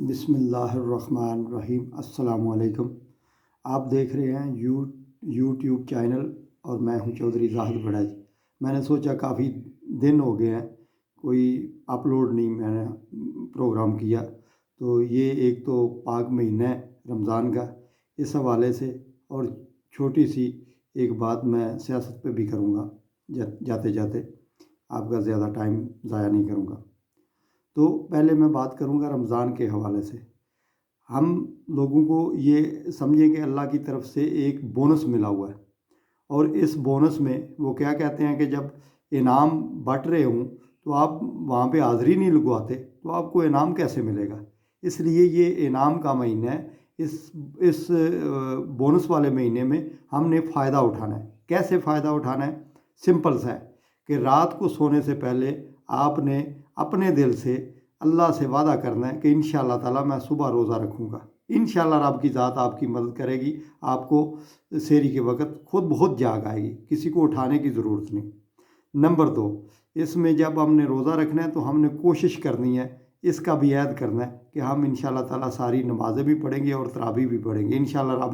بسم اللہ الرحمن الرحیم۔ السلام علیکم۔ آپ دیکھ رہے ہیں یوٹیوب چینل اور میں ہوں چودھری زاہد بڑج۔ میں نے سوچا کافی دن ہو گئے ہیں کوئی اپلوڈ نہیں میں نے پروگرام کیا، تو یہ ایک تو پاک مہینہ ہے رمضان کا، اس حوالے سے اور چھوٹی سی ایک بات میں سیاست پہ بھی کروں گا جاتے جاتے، آپ کا زیادہ ٹائم ضائع نہیں کروں گا۔ تو پہلے میں بات کروں گا رمضان کے حوالے سے۔ ہم لوگوں کو یہ سمجھیں کہ اللہ کی طرف سے ایک بونس ملا ہوا ہے، اور اس بونس میں وہ کیا کہتے ہیں کہ جب انعام بانٹ رہے ہوں تو آپ وہاں پہ حاضری نہیں لگواتے تو آپ کو انعام کیسے ملے گا؟ اس لیے یہ انعام کا مہینہ ہے۔ اس بونس والے مہینے میں ہم نے فائدہ اٹھانا ہے۔ کیسے فائدہ اٹھانا ہے؟ سمپل سا ہے کہ رات کو سونے سے پہلے آپ نے اپنے دل سے اللہ سے وعدہ کرنا ہے کہ انشاءاللہ تعالیٰ میں صبح روزہ رکھوں گا، انشاءاللہ رب کی ذات آپ کی مدد کرے گی، آپ کو سحری کے وقت خود بہت جاگ آئے گی، کسی کو اٹھانے کی ضرورت نہیں۔ نمبر 2، اس میں جب ہم نے روزہ رکھنا ہے تو ہم نے کوشش کرنی ہے، اس کا بھی عہد کرنا ہے کہ ہم انشاءاللہ تعالیٰ ساری نمازیں بھی پڑھیں گے اور تراویح بھی پڑھیں گے، انشاءاللہ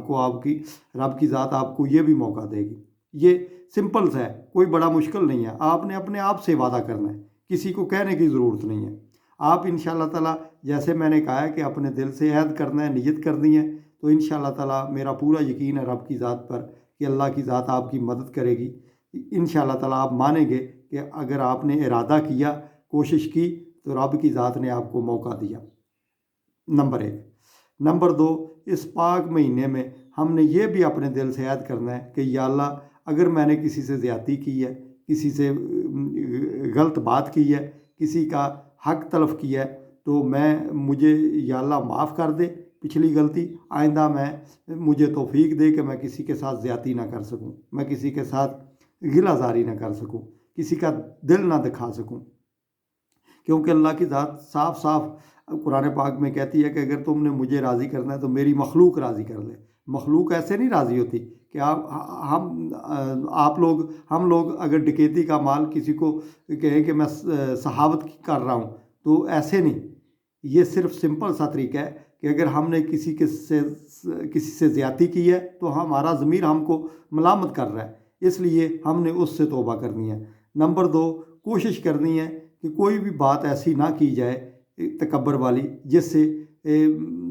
رب کی ذات آپ کو یہ بھی موقع دے گی۔ یہ سمپل سا ہے، کوئی بڑا مشکل نہیں ہے۔ آپ نے اپنے آپ سے وعدہ کرنا ہے، کسی کو کہنے کی ضرورت نہیں ہے۔ آپ انشاءاللہ تعالیٰ جیسے میں نے کہا ہے کہ اپنے دل سے عہد کرنا ہے، نیت کرنی ہے، تو انشاءاللہ تعالیٰ میرا پورا یقین ہے رب کی ذات پر کہ اللہ کی ذات آپ کی مدد کرے گی۔ انشاءاللہ تعالیٰ آپ مانیں گے کہ اگر آپ نے ارادہ کیا، کوشش کی، تو رب کی ذات نے آپ کو موقع دیا۔ نمبر 1۔ نمبر 2، اس پاک مہینے میں ہم نے یہ بھی اپنے دل سے عہد کرنا ہے کہ یا اللہ اگر میں نے کسی سے زیادتی کی ہے، کسی سے غلط بات کی ہے، کسی کا حق تلف کیا ہے، تو مجھے یا اللہ معاف کر دے پچھلی غلطی، آئندہ مجھے توفیق دے کہ میں کسی کے ساتھ زیادتی نہ کر سکوں، میں کسی کے ساتھ غلہ زاری نہ کر سکوں، کسی کا دل نہ دکھا سکوں، کیونکہ اللہ کی ذات صاف صاف قرآن پاک میں کہتی ہے کہ اگر تم نے مجھے راضی کرنا ہے تو میری مخلوق راضی کر لے۔ مخلوق ایسے نہیں راضی ہوتی کہ ہم لوگ اگر ڈکیتی کا مال کسی کو کہیں کہ میں سخاوت کر رہا ہوں تو ایسے نہیں۔ یہ صرف سمپل سا طریقہ ہے کہ اگر ہم نے کسی سے زیادتی کی ہے تو ہمارا ضمیر ہم کو ملامت کر رہا ہے، اس لیے ہم نے اس سے توبہ کرنی ہے۔ نمبر 2، کوشش کرنی ہے کہ کوئی بھی بات ایسی نہ کی جائے تکبر والی جس سے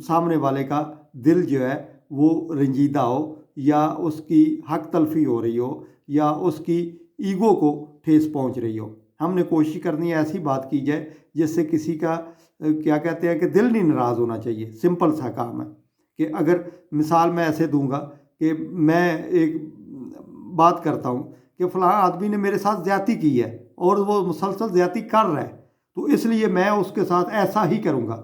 سامنے والے کا دل جو ہے وہ رنجیدہ ہو، یا اس کی حق تلفی ہو رہی ہو، یا اس کی ایگو کو ٹھیس پہنچ رہی ہو۔ ہم نے کوشش کرنی ہے ایسی بات کی جائے جس سے کسی کا کیا کہتے ہیں کہ دل نہیں ناراض ہونا چاہیے۔ سمپل سا کام ہے کہ اگر مثال میں ایسے دوں گا کہ میں ایک بات کرتا ہوں کہ فلاں آدمی نے میرے ساتھ زیادتی کی ہے اور وہ مسلسل زیادتی کر رہا ہے، تو اس لیے میں اس کے ساتھ ایسا ہی کروں گا۔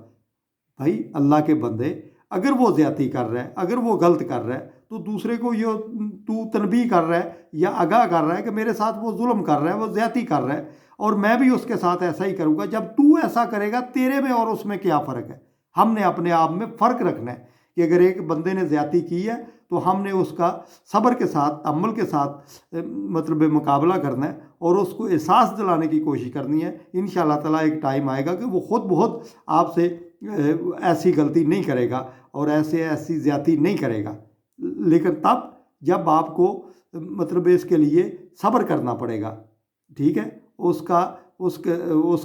بھائی اللہ کے بندے، اگر وہ زیادتی کر رہا ہے، اگر وہ غلط کر رہا ہے، تو دوسرے کو تو تنبیہ کر رہا ہے یا آگاہ کر رہا ہے کہ میرے ساتھ وہ ظلم کر رہا ہے، وہ زیادتی کر رہا ہے، اور میں بھی اس کے ساتھ ایسا ہی کروں گا۔ جب تو ایسا کرے گا، تیرے میں اور اس میں کیا فرق ہے؟ ہم نے اپنے آپ میں فرق رکھنا ہے کہ اگر ایک بندے نے زیادتی کی ہے تو ہم نے اس کا صبر کے ساتھ، تحمل کے ساتھ مقابلہ کرنا ہے اور اس کو احساس دلانے کی کوشش کرنی ہے۔ انشاءاللہ تعالیٰ ایک ٹائم آئے گا کہ وہ خود بہت آپ سے ایسی غلطی نہیں کرے گا اور ایسی زیادتی نہیں کرے گا، لیکن تب جب آپ کو اس کے لیے صبر کرنا پڑے گا، ٹھیک ہے، اس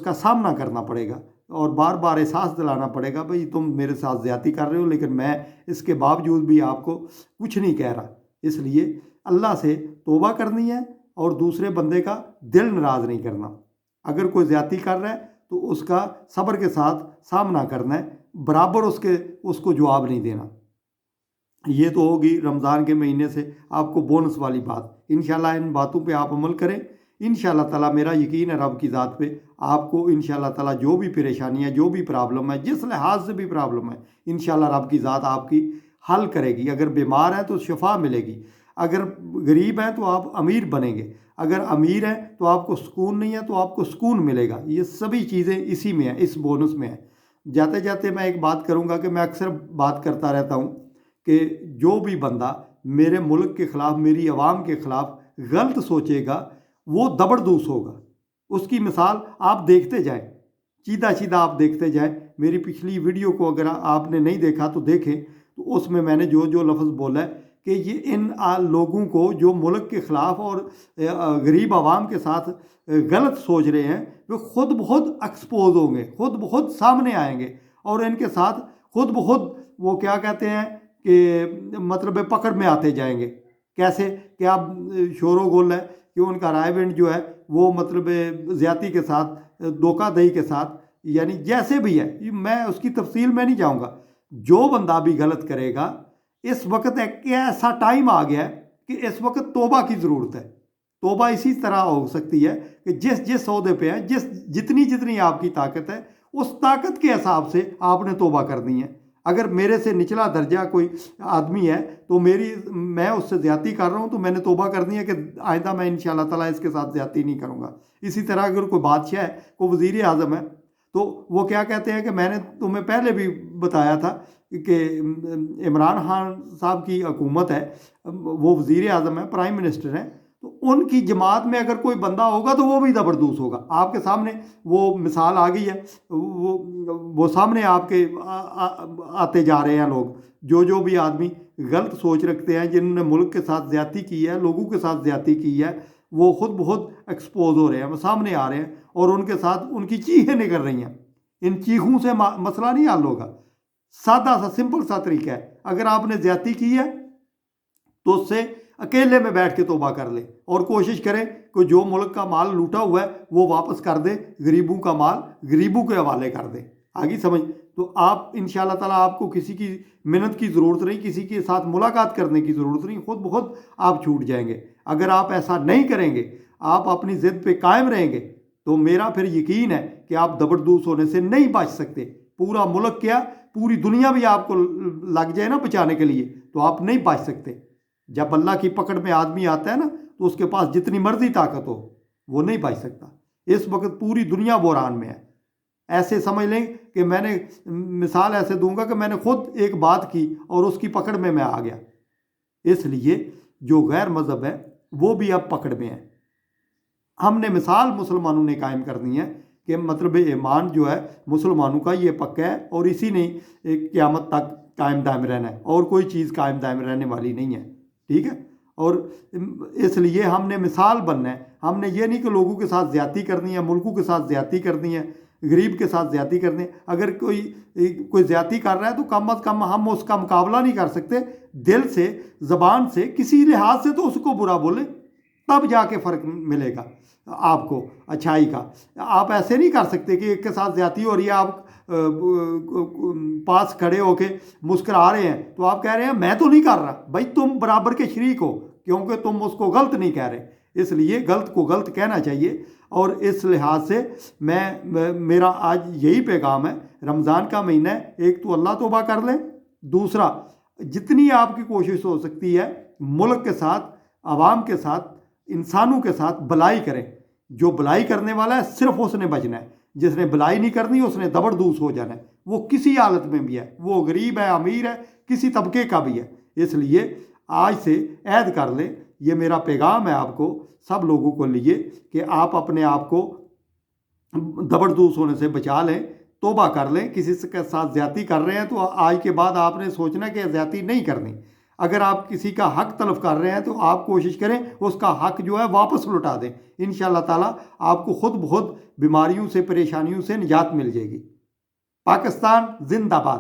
کا سامنا کرنا پڑے گا اور بار بار احساس دلانا پڑے گا بھئی تم میرے ساتھ زیادتی کر رہے ہو، لیکن میں اس کے باوجود بھی آپ کو کچھ نہیں کہہ رہا۔ اس لیے اللہ سے توبہ کرنی ہے اور دوسرے بندے کا دل ناراض نہیں کرنا۔ اگر کوئی زیادتی کر رہا ہے تو اس کا صبر کے ساتھ سامنا کرنا ہے، برابر اس کو جواب نہیں دینا۔ یہ تو ہوگی رمضان کے مہینے سے آپ کو بونس والی بات۔ انشاءاللہ ان باتوں پہ آپ عمل کریں، انشاءاللہ تعالیٰ میرا یقین ہے رب کی ذات پہ، آپ کو انشاءاللہ تعالیٰ جو بھی پریشانی ہے، جو بھی پرابلم ہے، جس لحاظ سے بھی پرابلم ہے، انشاءاللہ رب کی ذات آپ کی حل کرے گی۔ اگر بیمار ہیں تو شفا ملے گی، اگر غریب ہیں تو آپ امیر بنیں گے، اگر امیر ہیں تو آپ کو سکون نہیں ہے تو آپ کو سکون ملے گا۔ یہ سبھی چیزیں اسی میں ہیں، اس بونس میں ہیں۔ جاتے جاتے میں ایک بات کروں گا کہ میں اکثر بات کرتا رہتا ہوں کہ جو بھی بندہ میرے ملک کے خلاف، میری عوام کے خلاف غلط سوچے گا وہ زبردوس ہوگا۔ اس کی مثال آپ دیکھتے جائیں، سیدھا آپ دیکھتے جائیں۔ میری پچھلی ویڈیو کو اگر آپ نے نہیں دیکھا تو دیکھیں، تو اس میں نے جو لفظ بولا ہے کہ یہ ان لوگوں کو جو ملک کے خلاف اور غریب عوام کے ساتھ غلط سوچ رہے ہیں، وہ خود بخود ایکسپوز ہوں گے، خود بخود سامنے آئیں گے، اور ان کے ساتھ خود بخود وہ کیا کہتے ہیں کہ مطلب پکڑ میں آتے جائیں گے۔ کیسے کہ اب شور و گل ہے کہ ان کا رائے بینٹ جو ہے وہ مطلب زیادتی کے ساتھ، دھوکہ دہی کے ساتھ، یعنی جیسے بھی ہے، میں اس کی تفصیل میں نہیں جاؤں گا، جو بندہ بھی غلط کرے گا، اس وقت ایک ایسا ٹائم آ گیا ہے کہ اس وقت توبہ کی ضرورت ہے۔ توبہ اسی طرح ہو سکتی ہے کہ جس عہدے پہ ہیں، جتنی آپ کی طاقت ہے، اس طاقت کے حساب سے آپ نے توبہ کرنی ہے۔ اگر میرے سے نچلا درجہ کوئی آدمی ہے تو میں اس سے زیادتی کر رہا ہوں، تو میں نے توبہ کرنی ہے کہ آئندہ میں انشاءاللہ تعالیٰ اس کے ساتھ زیادتی نہیں کروں گا۔ اسی طرح اگر کوئی بادشاہ ہے، کوئی وزیر اعظم ہے، تو وہ کیا کہتے ہیں کہ میں نے تمہیں پہلے بھی بتایا تھا کہ عمران خان صاحب کی حکومت ہے، وہ وزیر اعظم ہے، پرائم منسٹر ہیں، تو ان کی جماعت میں اگر کوئی بندہ ہوگا تو وہ بھی زبردوست ہوگا۔ آپ کے سامنے وہ مثال آ گئی ہے، وہ سامنے آپ کے آتے جا رہے ہیں لوگ، جو بھی آدمی غلط سوچ رکھتے ہیں، جنہوں نے ملک کے ساتھ زیادتی کی ہے، لوگوں کے ساتھ زیادتی کی ہے، وہ خود بخود ایکسپوز ہو رہے ہیں، وہ سامنے آ رہے ہیں، اور ان کے ساتھ ان کی چیخیں نکل رہی ہیں۔ ان چیخوں سے مسئلہ نہیں حل ہوگا۔ سادہ سا سمپل سا طریقہ ہے، اگر آپ نے زیادتی کی ہے تو اس سے اکیلے میں بیٹھ کے توبہ کر لیں، اور کوشش کریں کہ جو ملک کا مال لوٹا ہوا ہے وہ واپس کر دیں، غریبوں کا مال غریبوں کے حوالے کر دیں۔ آگے سمجھ؟ تو آپ انشاءاللہ تعالیٰ آپ کو کسی کی منت کی ضرورت نہیں، کسی کے ساتھ ملاقات کرنے کی ضرورت نہیں، خود بخود آپ چھوٹ جائیں گے۔ اگر آپ ایسا نہیں کریں گے، آپ اپنی ضد پہ قائم رہیں گے، تو میرا پھر یقین ہے کہ آپ زبردوست ہونے سے نہیں بچ سکتے۔ پورا ملک کیا، پوری دنیا بھی آپ کو لگ جائے نا بچانے کے لیے، تو آپ نہیں بچ سکتے۔ جب اللہ کی پکڑ میں آدمی آتا ہے نا، تو اس کے پاس جتنی مرضی طاقت ہو، وہ نہیں بچ سکتا۔ اس وقت پوری دنیا بحران میں ہے۔ ایسے سمجھ لیں کہ میں نے مثال ایسے دوں گا کہ میں نے خود ایک بات کی اور اس کی پکڑ میں آ گیا۔ اس لیے جو غیر مذہب ہے وہ بھی اب پکڑ میں ہے۔ ہم نے مثال مسلمانوں نے قائم کرنی ہے کہ مطلب ایمان جو ہے مسلمانوں کا یہ پکا ہے، اور اسی نے قیامت تک قائم دائم رہنا ہے، اور کوئی چیز قائم دائم رہنے والی نہیں ہے، ٹھیک ہے؟ اور اس لیے ہم نے مثال بننا ہے۔ ہم نے یہ نہیں کہ لوگوں کے ساتھ زیادتی کرنی ہے، ملکوں کے ساتھ زیادتی کرنی ہے، غریب کے ساتھ زیادتی کرنی ہے۔ اگر کوئی زیادتی کر رہا ہے تو کم از کم ہم اس کا مقابلہ نہیں کر سکتے، دل سے، زبان سے، کسی لحاظ سے تو اس کو برا بولیں، تب جا کے فرق ملے گا آپ کو اچھائی کا۔ آپ ایسے نہیں کر سکتے کہ ایک کے ساتھ زیادتی ہو رہی ہے، آپ پاس کھڑے ہو کے مسکرا رہے ہیں، تو آپ کہہ رہے ہیں میں تو نہیں کر رہا۔ بھائی تم برابر کے شریک ہو، کیونکہ تم اس کو غلط نہیں کہہ رہے۔ اس لیے غلط کو غلط کہنا چاہیے، اور اس لحاظ سے میرا آج یہی پیغام ہے۔ رمضان کا مہینہ ہے، ایک تو اللہ توبہ کر لیں، دوسرا جتنی آپ کی کوشش ہو سکتی ہے ملک کے ساتھ، عوام کے ساتھ، انسانوں کے ساتھ بلائی کریں۔ جو بلائی کرنے والا ہے صرف اس نے بچنا ہے، جس نے بلائی نہیں کرنی اس نے زبردوست ہو جانا ہے، وہ کسی حالت میں بھی ہے، وہ غریب ہے، امیر ہے، کسی طبقے کا بھی ہے۔ اس لیے آج سے عہد کر لیں، یہ میرا پیغام ہے آپ کو سب لوگوں کو لیے، کہ آپ اپنے آپ کو زبردوست ہونے سے بچا لیں، توبہ کر لیں۔ کسی کے ساتھ زیادتی کر رہے ہیں تو آج کے بعد آپ نے سوچنا کہ زیادتی نہیں کرنی۔ اگر آپ کسی کا حق تلف کر رہے ہیں تو آپ کوشش کریں اس کا حق جو ہے واپس لوٹا دیں۔ انشاءاللہ تعالیٰ آپ کو خود بخود بیماریوں سے، پریشانیوں سے نجات مل جائے گی۔ پاکستان زندہ باد۔